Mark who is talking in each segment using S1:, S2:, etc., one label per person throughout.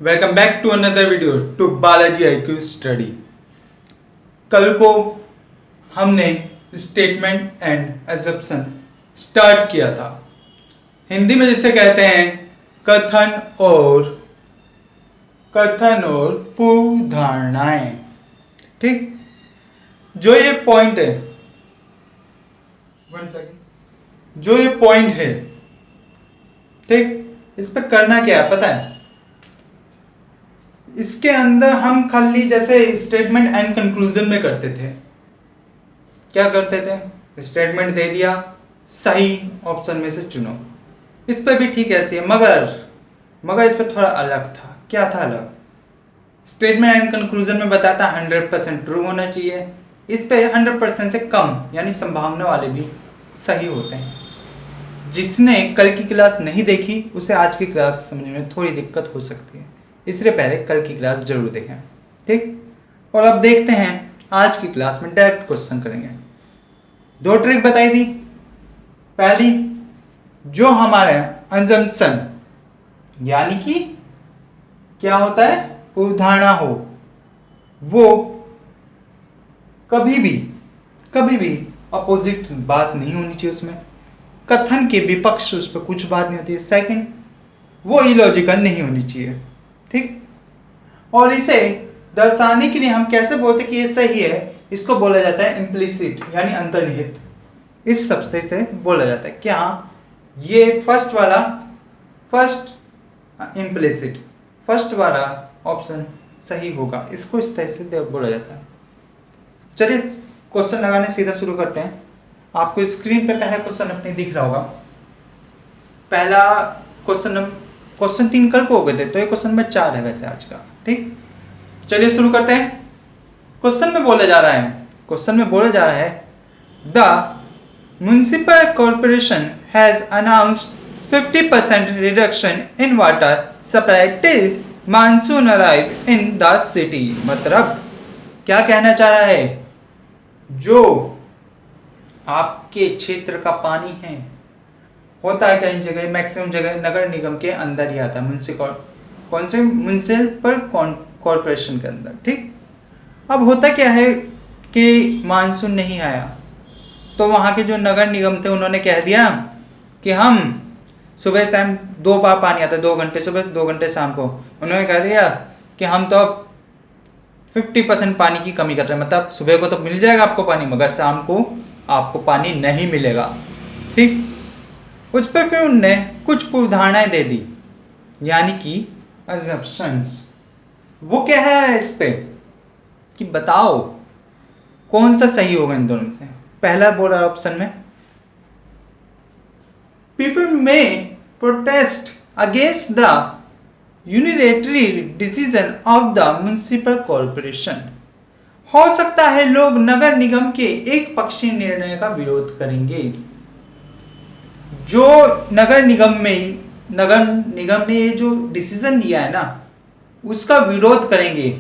S1: Welcome back to another video to Balaji IQ study. कल को हमने स्टेटमेंट एंड एजम्पशन स्टार्ट किया था। हिंदी में जिसे कहते हैं कथन और पूर्व धारणाएं। ठीक, जो ये पॉइंट है, जो ये पॉइंट है, ठीक, इस पे करना क्या है पता है? इसके अंदर हम खाली जैसे स्टेटमेंट एंड कंक्लूजन में करते थे। क्या करते थे? स्टेटमेंट दे दिया, सही ऑप्शन में से चुनो। इस पे भी ठीक ऐसी है, मगर इस पे थोड़ा अलग था। क्या था अलग? स्टेटमेंट एंड कंक्लूजन में बताता 100% ट्रू होना चाहिए। इस पे 100% से कम यानी संभावना वाले भी सही होते हैं। जिसने कल की क्लास नहीं देखी उसे आज की क्लास समझने में थोड़ी दिक्कत हो सकती है, इसलिए पहले कल की क्लास जरूर देखें। ठीक, और अब देखते हैं आज की क्लास में डायरेक्ट क्वेश्चन करेंगे। दो ट्रिक बताई थी। पहली, जो हमारे असम्पशन यानी कि क्या होता है, पूर्व धारणा हो, वो कभी भी अपोजिट बात नहीं होनी चाहिए। उसमें कथन के विपक्ष उस पर कुछ बात नहीं होती है। सेकंड, वो इलॉजिकल नहीं होनी चाहिए। ठीक, और इसे दर्शाने के लिए हम कैसे बोलते कि ये सही है, इसको बोला जाता है इम्प्लिसिट यानी अंतर्निहित। इस सबसे से बोला जाता है क्या ये फर्स्ट वाला ऑप्शन सही होगा, इसको इस तरह से बोला जाता है। चलिए क्वेश्चन लगाने सीधा शुरू करते हैं। आपको स्क्रीन पे पहला क्वेश्चन अपने दिख रहा होगा। पहला क्वेश्चन 3 कल को हो गए थे, तो ये क्वेश्चन नंबर 4 है वैसे आज का। ठीक, चलिए शुरू करते हैं। क्वेश्चन में बोला जा रहा है the municipal corporation has announced 50% reduction in water supply till monsoon arrive in the city. मतलब क्या कहना चाह रहा है? जो आपके क्षेत्र का पानी है, होता है कई जगह, मैक्सिमम जगह नगर निगम के अंदर ही आता है, म्युनिसिपल कॉर्पोरेशन के अंदर। ठीक, अब होता क्या है कि मानसून नहीं आया, तो वहाँ के जो नगर निगम थे उन्होंने कह दिया कि हम सुबह शाम 2 बार पानी आता है, 2 घंटे सुबह 2 घंटे शाम को। उन्होंने कह दिया कि हम तो अब 50% पानी की कमी कर रहे हैं। मतलब सुबह को तो मिल जाएगा आपको पानी, मगर शाम को आपको पानी नहीं मिलेगा। ठीक, उस पर फिर उनने कुछ पूर्वधारणाएं दे दी यानी कि assumptions। वो क्या है इस पे कि बताओ कौन सा सही होगा इन दोनों में से। पहला बोला ऑप्शन में पीपल में protest against the unilateral decision of the municipal corporation. हो सकता है लोग नगर निगम के एक पक्षीय निर्णय का विरोध करेंगे। जो नगर निगम ने जो डिसीजन लिया है ना, उसका विरोध करेंगे।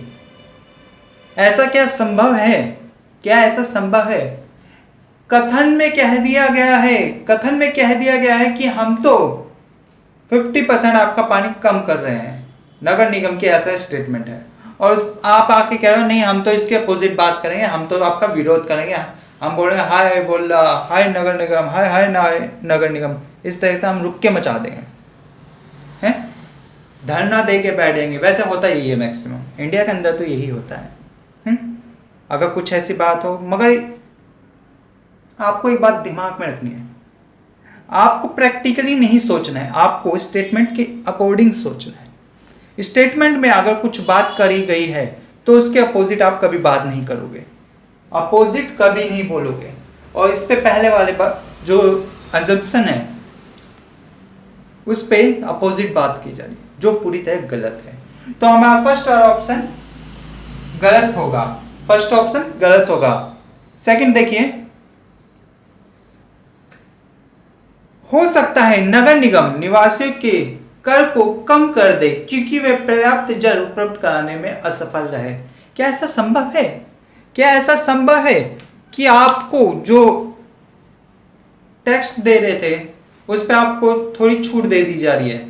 S1: ऐसा क्या संभव है? क्या ऐसा संभव है? कथन में कह दिया गया है कि हम तो 50% आपका पानी कम कर रहे हैं। नगर निगम की ऐसा स्टेटमेंट है, और आप आके कह रहे हो नहीं हम तो इसके अपोजिट बात करेंगे, हम तो आपका विरोध करेंगे, हम बोल रहे हैं हाय नगर निगम, हाय नगर निगम। इस तरह से हम रुक के मचा देंगे, हैं, धरना दे के बैठेंगे। वैसे होता यही है मैक्सिमम इंडिया के अंदर, तो यही होता है। अगर कुछ ऐसी बात हो, मगर आपको एक बात दिमाग में रखनी है, आपको प्रैक्टिकली नहीं सोचना है, आपको स्टेटमेंट के अकॉर्डिंग सोचना है। स्टेटमेंट में अगर कुछ बात करी गई है तो उसके अपोजिट आप कभी बात नहीं करोगे, अपोजिट कभी नहीं बोलोगे। और इस पे पहले वाले पर जो असम्पशन है उस पे अपोजिट बात की जा रही है, जो पूरी तरह गलत है। तो हमारा फर्स्ट ऑप्शन गलत होगा। सेकंड देखिए, हो सकता है नगर निगम निवासियों के कर को कम कर दे क्योंकि वे पर्याप्त जल उपलब्ध कराने में असफल रहे। क्या ऐसा संभव है कि आपको जो टैक्स दे रहे थे उस पर आपको थोड़ी छूट दे दी जा रही है?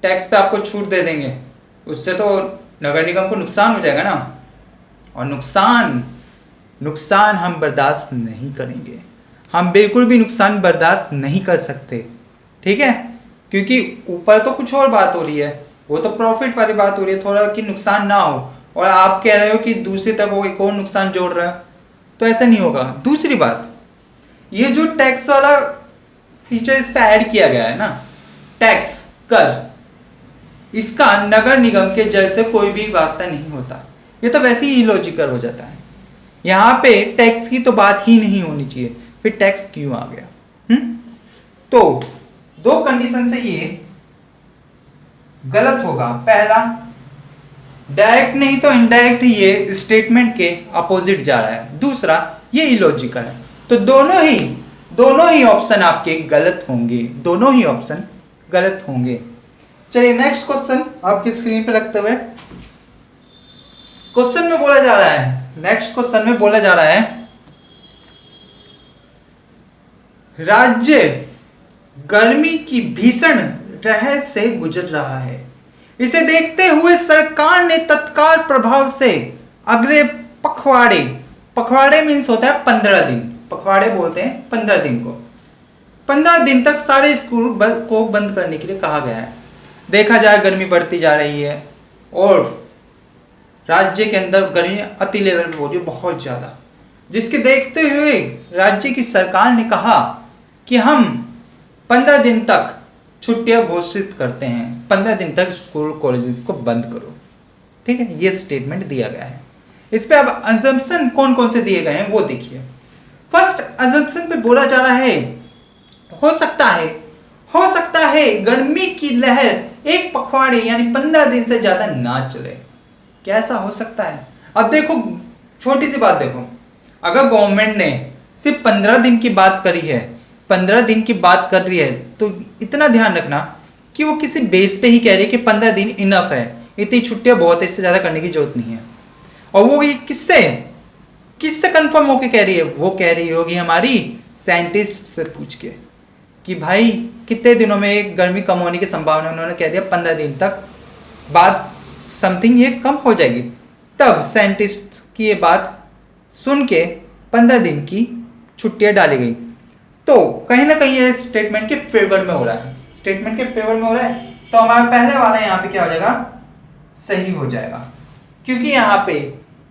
S1: टैक्स पे आपको छूट दे देंगे, उससे तो नगर निगम को नुकसान हो जाएगा ना। और नुकसान हम बर्दाश्त नहीं करेंगे, हम बिल्कुल भी नुकसान बर्दाश्त नहीं कर सकते, ठीक है। क्योंकि ऊपर तो कुछ और बात हो रही है, वो तो प्रॉफिट वाली बात हो रही है थोड़ा कि नुकसान ना हो, और आप कह रहे हो कि दूसरी तरफ वो एक और नुकसान जोड़ रहा है, तो ऐसा नहीं होगा। दूसरी बात, ये जो टैक्स वाला फीचर इस पे ऐड किया गया है ना, टैक्स कर, इसका नगर निगम के जल से कोई भी वास्ता नहीं होता। ये तो वैसे ही इलॉजिकल हो जाता है। यहाँ पे टैक्स की तो बात ही नहीं होनी चाहिए, फिर टैक्स क्यों आ गया? तो दो कंडीशन से ये गलत होगा। पहला, डायरेक्ट नहीं तो इनडायरेक्ट ये स्टेटमेंट के अपोजिट जा रहा है। दूसरा, ये इलॉजिकल है। तो दोनों ही ऑप्शन आपके गलत होंगे, दोनों ही ऑप्शन गलत होंगे। चलिए नेक्स्ट क्वेश्चन आपकी स्क्रीन पे रखते हुए क्वेश्चन में बोला जा रहा है, नेक्स्ट क्वेश्चन में बोला जा रहा है, राज्य गर्मी की भीषण लहर से गुजर रहा है। इसे देखते हुए सरकार ने तत्काल प्रभाव से अगले पखवाड़े मीन्स होता है 15 दिन, पखवाड़े बोलते हैं 15 दिन को, 15 दिन तक सारे स्कूल को बंद करने के लिए कहा गया है। देखा जाए गर्मी बढ़ती जा रही है और राज्य के अंदर गर्मी अति लेवल पे हो रही है, बहुत ज़्यादा, जिसके देखते हुए राज्य की सरकार ने कहा कि हम 15 दिन तक छुट्टियां घोषित करते हैं, 15 दिन तक स्कूल कॉलेजेस को बंद करो, ठीक है। ये स्टेटमेंट दिया गया है। इस पे अब अजम्पशन कौन कौन से दिए गए हैं वो देखिए। फर्स्ट अजम्पशन पे बोला जा रहा है, हो सकता है गर्मी की लहर एक पखवाड़े यानी 15 दिन से ज्यादा ना चले। कैसा हो सकता है? अब देखो, छोटी सी बात देखो, अगर गवर्नमेंट ने सिर्फ 15 दिन की बात करी है, 15 दिन की बात कर रही है, तो इतना ध्यान रखना कि वो किसी बेस पे ही कह रही है कि 15 दिन इनफ है, इतनी छुट्टियां बहुत है, इससे ज़्यादा करने की जरूरत नहीं है। और वो ये किससे कंफर्म होके कह रही है? वो कह रही होगी हमारी साइंटिस्ट से पूछ के कि भाई कितने दिनों में एक गर्मी कम होने की संभावना, उन्होंने कह दिया 15 दिन तक बाद समथिंग ये कम हो जाएगी। तब साइंटिस्ट की ये बात सुन के 15 दिन की छुट्टियां डाली गई। तो कहीं ना कहीं ये स्टेटमेंट के फेवर में हो रहा है, स्टेटमेंट के फेवर में हो रहा है, तो हमारा पहले वाला यहाँ पे क्या हो जाएगा? सही हो जाएगा, क्योंकि यहाँ पे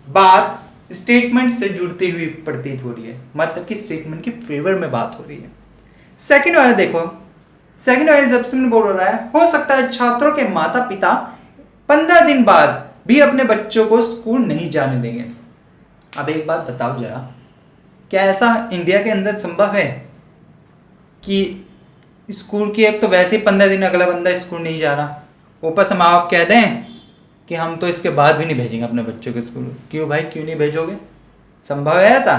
S1: बात स्टेटमेंट से जुड़ती हुई प्रतीत हो रही है, मतलब कि स्टेटमेंट के फेवर में बात हो रही है। सेकंड वाला देखो, सेकंड वाला जब बोल रहा है, हो सकता है छात्रों के माता पिता 15 दिन बाद भी अपने बच्चों को स्कूल नहीं जाने देंगे। अब एक बात बताओ जरा, क्या ऐसा इंडिया के अंदर संभव है कि स्कूल की एक तो वैसे ही 15 दिन अगला बंदा स्कूल नहीं जा रहा, ऊपर से माँ बाप कह दें कि हम तो इसके बाद भी नहीं भेजेंगे अपने बच्चों को स्कूल? क्यों भाई, क्यों नहीं भेजोगे? संभव है ऐसा?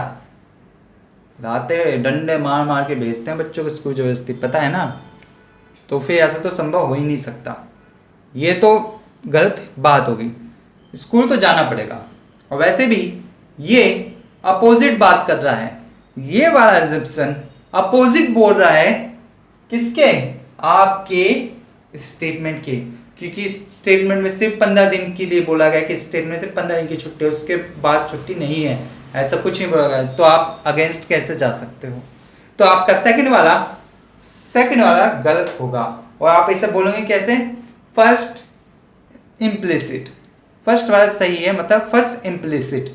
S1: लाते डंडे मार मार के भेजते हैं बच्चों को स्कूल जबरदस्ती, पता है ना। तो फिर ऐसा तो संभव हो ही नहीं सकता, ये तो गलत बात होगी। स्कूल तो जाना पड़ेगा। और वैसे भी ये अपोजिट बात कर रहा है, ये वाला एग्जिबिशन अपोजिट बोल रहा है किसके? आपके स्टेटमेंट के, क्योंकि स्टेटमेंट में सिर्फ 15 दिन के लिए बोला गया कि स्टेटमेंट से 15 दिन की छुट्टी है, उसके बाद छुट्टी नहीं है, ऐसा कुछ नहीं बोला गया। तो आप अगेंस्ट कैसे जा सकते हो? तो आपका सेकंड वाला गलत होगा। और आप इसे बोलोगे कैसे? फर्स्ट इम्प्लिसिट, फर्स्ट वाला सही है, मतलब फर्स्ट इम्प्लिसिट,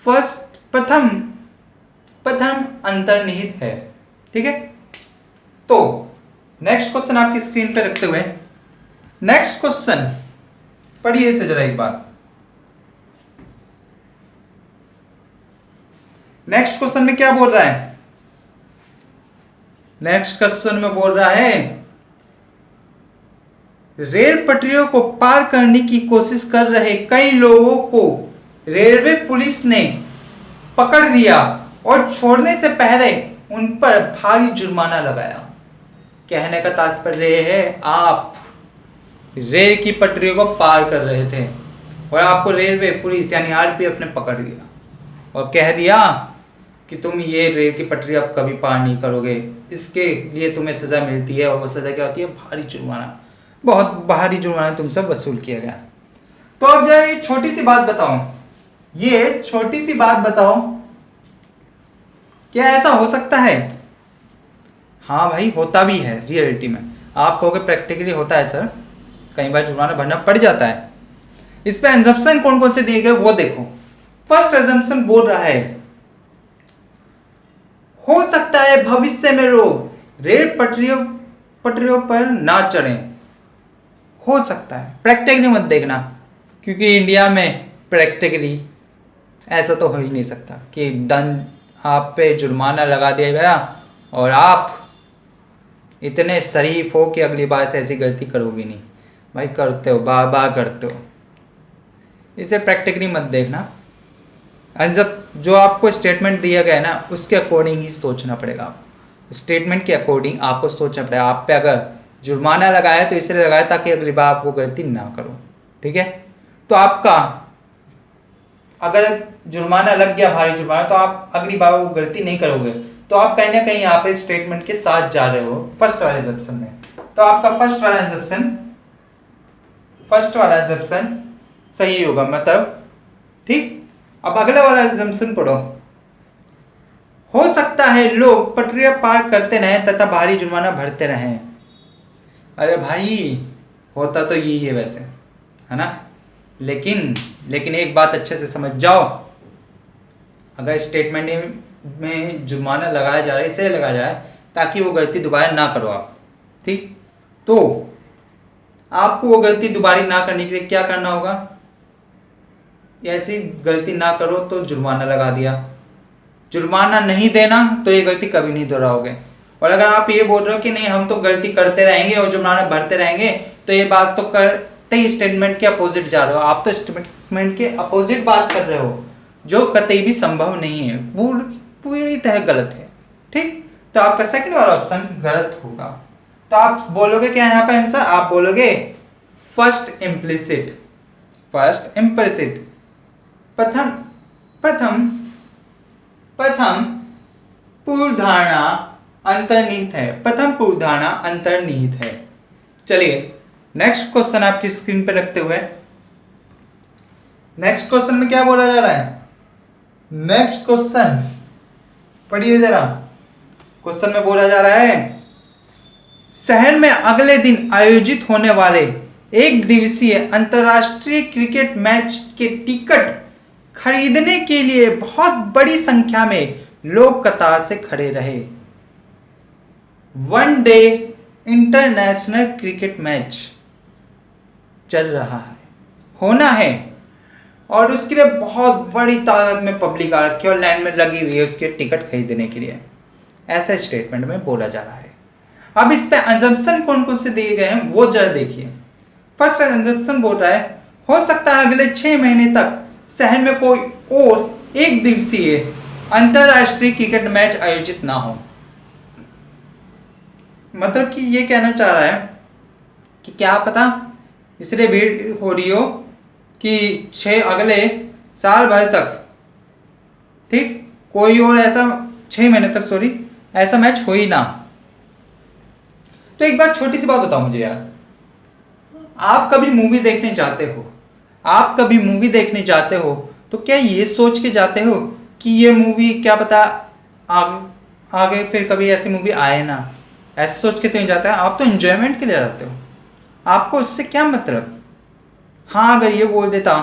S1: फर्स्ट प्रथम अंतर्निहित है, ठीक है। तो नेक्स्ट क्वेश्चन आपकी स्क्रीन पे रखते हुए, नेक्स्ट क्वेश्चन पढ़िए इसे जरा एक बार। नेक्स्ट क्वेश्चन में क्या बोल रहा है? नेक्स्ट क्वेश्चन में बोल रहा है, रेल पटरियों को पार करने की कोशिश कर रहे कई लोगों को रेलवे पुलिस ने पकड़ लिया और छोड़ने से पहले उन पर भारी जुर्माना लगाया। कहने का तात्पर्य है, आप रेल की पटरियों को पार कर रहे थे और आपको रेलवे पुलिस यानी आरपीएफ ने पकड़ लिया और कह दिया कि तुम ये रेल की पटरी अब कभी पार नहीं करोगे, इसके लिए तुम्हें सज़ा मिलती है। और वो सज़ा क्या होती है? भारी जुर्माना। बहुत भारी जुर्माना तुमसे वसूल किया गया। तो अब जो ये छोटी सी बात बताओ, ये छोटी सी बात बताओ, क्या ऐसा हो सकता है? हाँ भाई, होता भी है रियलिटी में। आप कहोगे प्रैक्टिकली होता है सर, कई बार जुर्माना भरना पड़ जाता है। इस पे एजम्पशन कौन कौन से दिए गए वो देखो। फर्स्ट एजम्पशन बोल रहा है, हो सकता है भविष्य में लोग रेल पटरियों पर ना चढ़ें। हो सकता है, प्रैक्टिकली मत देखना, क्योंकि इंडिया में प्रैक्टिकली ऐसा तो हो ही नहीं सकता कि दंड आप पे जुर्माना लगा दिया गया और आप इतने शरीफ हो कि अगली बार से ऐसी गलती करोगे नहीं। भाई करते हो, बार बार करते हो। इसे प्रैक्टिकली मत देखना। जब जो आपको स्टेटमेंट दिया गया है ना, उसके अकॉर्डिंग ही सोचना पड़ेगा आपको। स्टेटमेंट के अकॉर्डिंग आपको सोचना पड़ेगा। आप पे अगर जुर्माना लगाया तो इसलिए लगाया ताकि अगली बार आप वो गलती ना करो, ठीक है। तो आपका अगर जुर्माना लग गया, भारी जुर्माना, तो आप अगली बार वो गलती नहीं करोगे। तो आप कहीं ना कहीं यहाँ पे स्टेटमेंट के साथ जा रहे हो फर्स्ट वाले एजम्पशन में। तो आपका फर्स्ट वाला एजम्पशन सही होगा, मतलब ठीक। अब अगले वाला एजम्पशन पढ़ो। हो सकता है लोग पटरियां पार करते रहें तथा भारी जुर्माना भरते रहें। अरे भाई, होता तो यही है वैसे, है ना। लेकिन एक बात अच्छे से समझ जाओ, अगर स्टेटमेंट में जुर्माना लगाया जा रहा है, इसलिए लगाया जाए ताकि वो गलती दोबारा ना करो आप, ठीक। तो आपको वो गलती दोबारा ना करने के लिए क्या करना होगा? ऐसी गलती ना करो तो जुर्माना लगा दिया। जुर्माना नहीं देना तो ये गलती कभी नहीं दोहराओगे। और अगर आप ये बोल रहे हो कि नहीं हम तो गलती करते रहेंगे और जुर्माना भरते रहेंगे, तो ये बात तो करते ही स्टेटमेंट के अपोजिट जा रहे हो। आप तो स्टेटमेंट के अपोजिट बात कर रहे हो, जो कतई भी संभव नहीं है, पूरी तरह गलत है, ठीक। तो आपका सेकंड वाला ऑप्शन गलत होगा। तो आप बोलोगे क्या यहाँ पे आंसर? आप बोलोगे फर्स्ट इम्प्लिसिट। प्रथम पूर्व धारणा अंतर्निहित है। प्रथम पूर्व धारणा अंतर्निहित है। चलिए नेक्स्ट क्वेश्चन आपकी स्क्रीन पे रखते हुए, नेक्स्ट क्वेश्चन में क्या बोला जा रहा है? नेक्स्ट क्वेश्चन पढ़िए जरा। क्वेश्चन में बोला जा रहा है, शहर में अगले दिन आयोजित होने वाले एक दिवसीय अंतरराष्ट्रीय क्रिकेट मैच के टिकट खरीदने के लिए बहुत बड़ी संख्या में लोग कतार से खड़े रहे। One day international cricket match चल रहा है, होना है, और उसके लिए बहुत बड़ी तादाद में पब्लिक आ रखी है और लाइन में लगी हुई है उसके टिकट खरीदने के लिए। ऐसा स्टेटमेंट में बोला जा रहा है। अब इस पे असम्पशन कौन कौन से दिए गए हैं वो जरा देखिए। फर्स्ट असम्पशन बोल रहा है, हो सकता है अगले 6 महीने तक शहर में कोई और एक दिवसीय अंतरराष्ट्रीय क्रिकेट मैच आयोजित ना हो। मतलब कि ये कहना चाह रहा है कि क्या पता इसलिए भीड़ हो रही हो कि अगले साल भर तक, ठीक, कोई और ऐसा 6 महीने तक ऐसा मैच हो ही ना। तो एक बात, छोटी सी बात बताओ मुझे यार, आप कभी मूवी देखने जाते हो तो क्या ये सोच के जाते हो कि ये मूवी क्या पता आगे फिर कभी ऐसी मूवी आए ना? ऐसे सोच के तो नहीं जाता है। आप तो एंजॉयमेंट के लिए जाते हो, आपको उससे क्या मतलब। हाँ, अगर ये बोल देता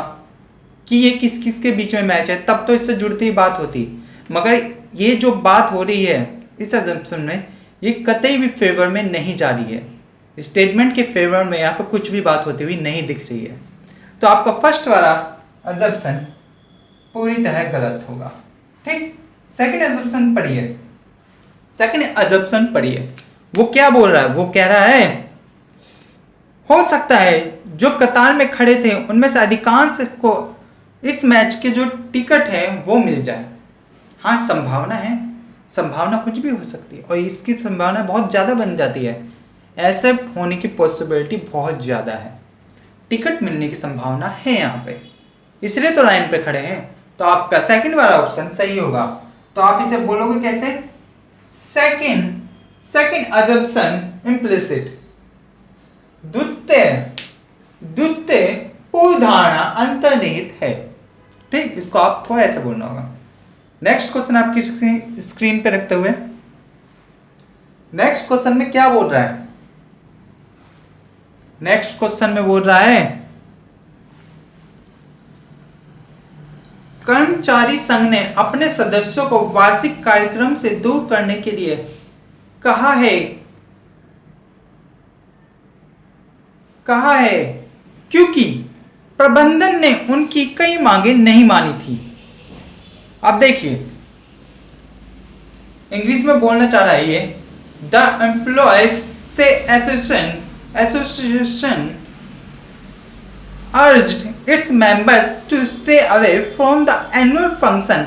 S1: कि ये किस किस के बीच में मैच है तब तो इससे जुड़ती ही बात होती, मगर ये जो बात हो रही है इस असम्पशन में, ये कतई भी फेवर में नहीं जा रही है। स्टेटमेंट के फेवर में यहाँ पर कुछ भी बात होती हुई नहीं दिख रही है। तो आपका फर्स्ट वाला असम्पशन पूरी तरह गलत होगा, ठीक। सेकंड असम्पशन पढ़िए। वो क्या बोल रहा है? वो कह रहा है, हो सकता है जो कतार में खड़े थे उनमें से अधिकांश को इस मैच के जो टिकट है वो मिल जाए। हाँ, संभावना है, संभावना कुछ भी हो सकती है और इसकी संभावना बहुत ज़्यादा बन जाती है। ऐसे होने की पॉसिबिलिटी बहुत ज़्यादा है, टिकट मिलने की संभावना है यहाँ पे, इसलिए तो लाइन पे खड़े हैं। तो आपका सेकंड वाला ऑप्शन सही होगा। तो आप इसे बोलोगे कैसे? Second assumption implicit. द्वितीय द्वितीय पूर्वधारणा अंतर्निहित है। ठीक, इसको आप थोड़ा ऐसे बोलना होगा। नेक्स्ट क्वेश्चन आपकी स्क्रीन पे रखते हुए, नेक्स्ट क्वेश्चन में क्या बोल रहा है? नेक्स्ट क्वेश्चन में बोल रहा है कर्मचारी संघ ने अपने सदस्यों को वार्षिक कार्यक्रम से दूर करने के लिए कहा है क्योंकि प्रबंधन ने उनकी कई मांगें नहीं मानी थी। अब देखिए इंग्लिश में बोलना चाह रहा है ये, द एम्प्लॉयज से association urged its members to stay away from the annual function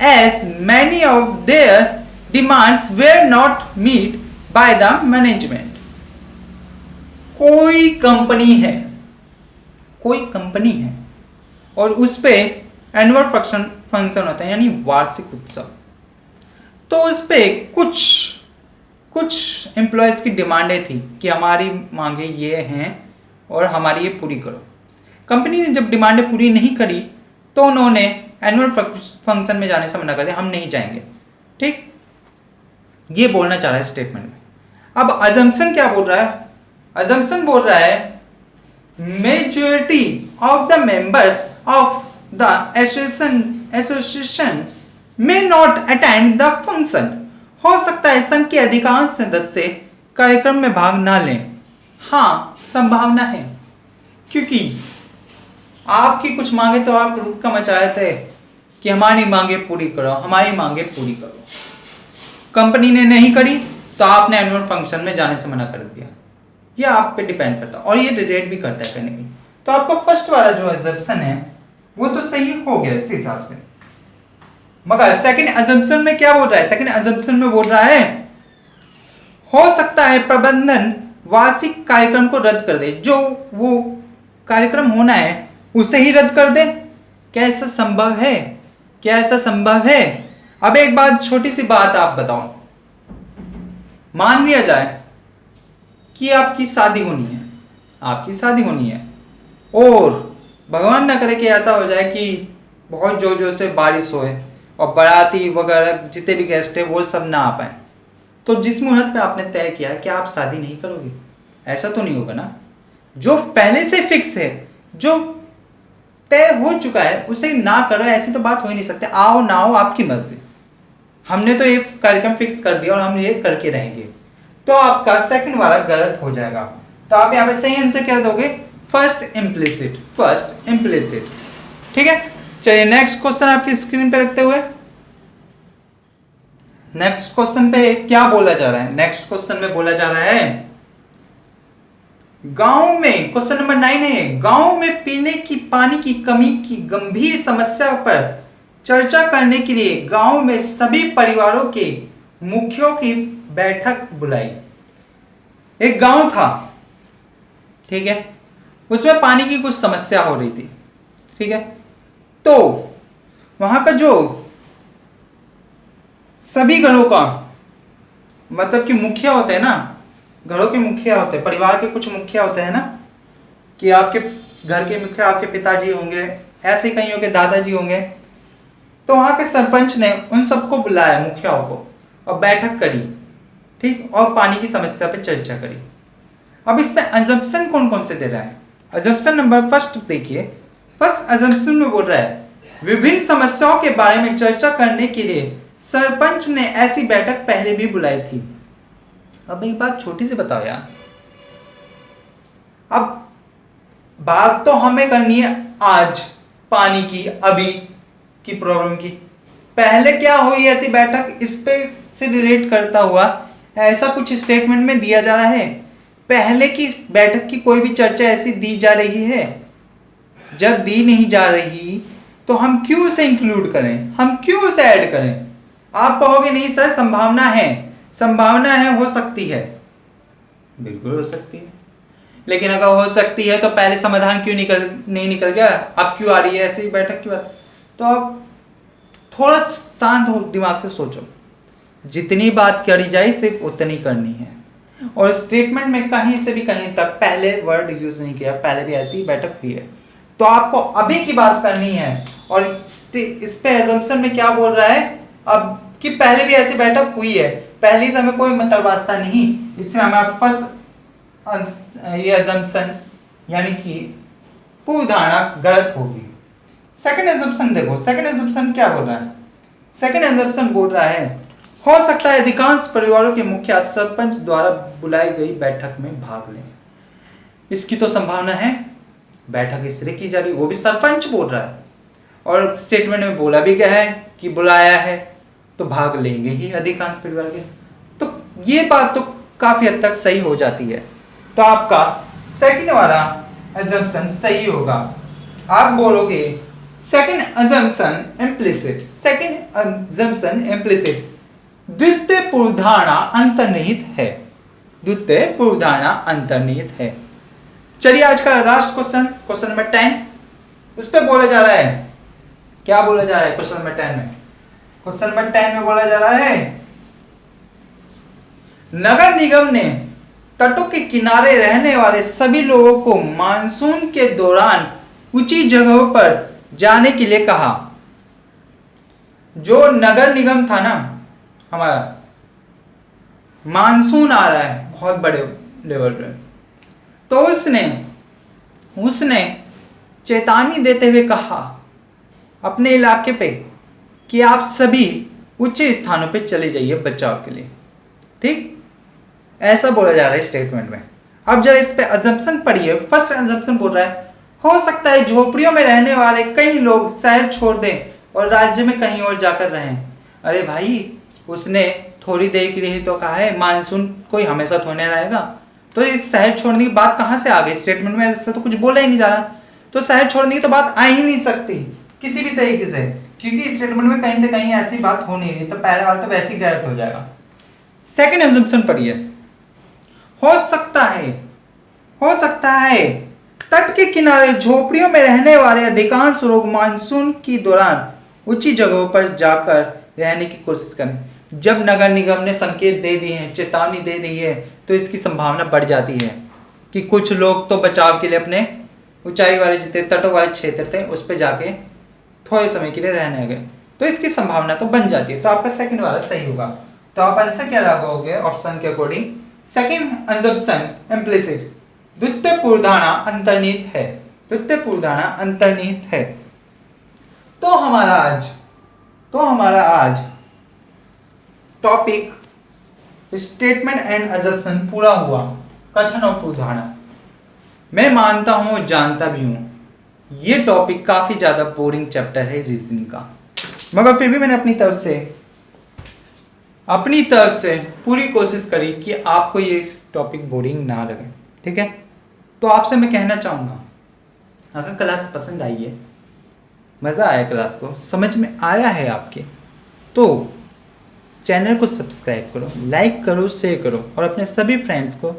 S1: as many of their demands were not met by the management. कोई कंपनी है और उस पे एनुअल फंक्शन होता है यानी वार्षिक उत्सव, तो उस पे कुछ एम्प्लॉयज की डिमांडें थी कि हमारी मांगे ये हैं और हमारी ये पूरी करो। कंपनी ने जब डिमांडें पूरी नहीं करी तो उन्होंने एनुअल फंक्शन में जाने से मना कर दिया, हम नहीं जाएंगे। ठीक, ये बोलना चाह रहा है स्टेटमेंट में। अब अजम्पशन क्या बोल रहा है? अजम्पशन बोल रहा है majority of the members of the association may not attend the function. हो सकता है संघ के अधिकांश सदस्य कार्यक्रम में भाग ना लें। हाँ, संभावना है, क्योंकि आपकी कुछ मांगे तो आप रुक का मचाए थे कि हमारी मांगे पूरी करो, हमारी मांगे पूरी करो। कंपनी ने नहीं करी तो आपने एनुअल फंक्शन में जाने से मना कर दिया। ये आप पे डिपेंड करता है और ये रिलेट भी करता है कहीं ना कहीं। तो आपका फर्स्ट वाला जो अजम्पशन है वो तो सही हो गया इस हिसाब से, मगर सेकंड अजम्पशन में क्या बोल रहा है? सेकंड अजम्पशन में बोल रहा है हो सकता है प्रबंधन वार्षिक कार्यक्रम को रद्द कर दे, जो वो कार्यक्रम होना है उसे ही रद्द कर दे। क्या ऐसा संभव है? क्या ऐसा संभव है? अब एक बात, छोटी सी बात आप बताओ, मान लिया जाए कि आपकी शादी होनी है और भगवान ना करे कि ऐसा हो जाए कि बहुत जोर जोर से बारिश होए और बाराती वगैरह जितने भी गेस्ट है वो सब ना आ पाए, तो जिस मुहूर्त पे आपने तय किया है कि आप शादी नहीं करोगे, ऐसा तो नहीं होगा ना। जो पहले से फिक्स है, जो तय हो चुका है, उसे ना करो, ऐसी तो बात हो ही नहीं सकती। आओ ना आओ आपकी मर्जी, हमने तो ये कार्यक्रम फिक्स कर दिया और हम ये करके रहेंगे। तो आपका सेकंड वाला गलत हो जाएगा। तो आप यहाँ पे सही आंसर क्या दोगे? First implicit. ठीक है, चलिए नेक्स्ट क्वेश्चन आपकी स्क्रीन पे रखते हुए, नेक्स्ट क्वेश्चन पे क्या बोला जा रहा है? नेक्स्ट क्वेश्चन में बोला जा रहा है गांव में, क्वेश्चन नंबर 9 है, गांव में पीने की पानी की कमी की गंभीर समस्या पर चर्चा करने के लिए गांव में सभी परिवारों के मुखियों की बैठक बुलाई। एक गांव था, ठीक है, उसमें पानी की कुछ समस्या हो रही थी। ठीक है, तो वहां का जो सभी घरों का मतलब कि मुखिया होते हैं ना, घरों के मुखिया होते हैं, परिवार के कुछ मुखिया होते हैं ना, कि आपके घर के मुखिया आपके पिताजी होंगे, ऐसे ही कईयों के दादाजी होंगे। तो वहां के सरपंच ने उन सबको बुलाया, मुखियाओं को, और बैठक करी। ठीक, और पानी की समस्या पर चर्चा करी। अब इसमें अजम्पशन कौन कौन से दे रहा है? अजम्पशन नंबर फर्स्ट देखिए, फर्स्ट अजम्पशन में बोल रहा है विभिन्न समस्याओं के बारे में चर्चा करने के लिए सरपंच ने ऐसी बैठक पहले भी बुलाई थी। अब एक बात छोटी सी बताओ यार, अब बात तो हमें करनी है आज पानी की, अभी की प्रॉब्लम की। पहले क्या हुई ऐसी बैठक, इस पे से रिलेट करता हुआ ऐसा कुछ स्टेटमेंट में दिया जा रहा है। पहले की बैठक की कोई भी चर्चा ऐसी दी जा रही है? जब दी नहीं जा रही तो हम क्यों उसे इंक्लूड करें, हम क्यों उसे ऐड करें? आप कहोगे नहीं सर संभावना है, संभावना है, हो सकती है। बिल्कुल हो सकती है, लेकिन अगर हो सकती है तो पहले समाधान क्यों नहीं निकल गया? अब क्यों आ रही है ऐसी बैठक की बात? तो आप थोड़ा शांत हो, दिमाग से सोचो। जितनी बात करी जाए सिर्फ उतनी करनी है। और स्टेटमेंट में कहीं से भी कहीं तक पहले वर्ड यूज नहीं किया, पहले भी ऐसी बैठक हुई है। तो आपको अभी की बात करनी है और इस पे एजम्पशन में क्या बोल रहा है अब कि पहले भी ऐसी बैठक हुई है, पहले से हमें कोई मतलब वास्ता नहीं, इससे हमें फर्स्ट ये एजम्पशन यानी कि पूर्व धारणा गलत होगी। सेकंड एजम्पशन देखो, सेकंड एजम्पशन क्या बोल रहा है? सेकंड एजम्पशन बोल रहा है हो सकता है अधिकांश परिवारों के मुखिया सरपंच द्वारा बुलाई गई बैठक में भाग लें। इसकी तो संभावना है, बैठक इसलिए की जा रही, वो भी सरपंच बोल रहा है और स्टेटमेंट में बोला भी गया है कि बुलाया है तो भाग लेंगे ही अधिकांश परिवार के। तो ये बात तो काफी हद तक सही हो जाती है। तो आपका सेकंड वाला assumption सही होगा। आप बोलोगे second assumption implicit, second assumption implicit द्वितीय पूर्वधारणा अंतर्निहित है, द्वितीय पूर्वधारणा अंतर्निहित है। चलिए आज का लास्ट क्वेश्चन, क्वेश्चन नंबर 10, उस पर बोला जा रहा है, क्या बोला जा रहा है क्वेश्चन नंबर 10 में? क्वेश्चन नंबर 10 में बोला जा रहा है नगर निगम ने तटों के किनारे रहने वाले सभी लोगों को मानसून के दौरान ऊंची जगहों पर जाने के लिए कहा। जो नगर निगम था ना हमारा, मानसून आ रहा है बहुत बड़े लेवल पे, तो उसने चेतावनी देते हुए कहा अपने इलाके पे कि आप सभी ऊंचे स्थानों पे चले जाइए बचाव के लिए। ठीक, ऐसा बोला जा रहा है स्टेटमेंट में। अब जरा इस पे अजम्पशन पढ़िए। फर्स्ट अजम्पशन बोल रहा है हो सकता है झोपड़ियों में रहने वाले कई लोग शहर छोड़ दें और राज्य में कहीं और जाकर रहें। अरे भाई, उसने थोड़ी देर के लिए ही तो कहा है, मानसून कोई हमेशा थोड़े रहेगा। तो इस शहर छोड़ने की बात कहाँ से आ गई? स्टेटमेंट में ऐसा तो कुछ बोला ही नहीं जा रहा। तो शहर छोड़ने की तो बात आ ही नहीं सकती किसी भी तरीके से, क्योंकि स्टेटमेंट में कहीं से कहीं ऐसी बात हो नहीं रही। तो पहले वाला तो वैसे ही गलत हो जाएगा। सेकंड अजम्पशन पढ़िए, हो सकता है तट के किनारे झोपड़ियों में रहने वाले अधिकांश लोग मानसून के दौरान ऊंची जगहों पर जाकर रहने की कोशिश करें। जब नगर निगम ने संकेत दे दिए हैं, चेतावनी दे दी है, तो इसकी संभावना बढ़ जाती है कि कुछ लोग तो बचाव के लिए अपने ऊंचाई वाले जितने तटों वाले क्षेत्र थे उस पर जाके थोड़े समय के लिए रहने गए। तो इसकी संभावना तो बन जाती है। तो आपका सेकंड वाला सही होगा। तो आप आंसर क्या लगाओगे ऑप्शन के अकॉर्डिंग? सेकंड assumption implicit, द्वितीय पूर्वधारणा अंतर्निहित है, द्वितीय पूर्वधारणा अंतर्निहित है। तो हमारा आज टॉपिक स्टेटमेंट एंड assumption पूरा हुआ, कथन और पूर्वधारणा। मैं मानता हूं, जानता भी हूं, ये टॉपिक काफी ज्यादा बोरिंग चैप्टर है रीजनिंग का, मगर फिर भी मैंने अपनी तरफ से पूरी कोशिश करी कि आपको ये टॉपिक बोरिंग ना लगे। ठीक है, तो आपसे मैं कहना चाहूँगा, अगर क्लास पसंद आई है, मज़ा आया, क्लास को समझ में आया है आपके, तो चैनल को सब्सक्राइब करो, लाइक करो, शेयर करो और अपने सभी फ्रेंड्स को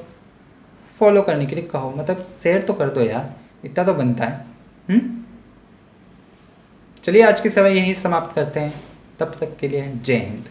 S1: फॉलो करने के लिए कहो। मतलब शेयर तो कर दो यार, इतना तो बनता है। चलिए आज की सेवा यहीं समाप्त करते हैं। तब तक के लिए जय हिंद।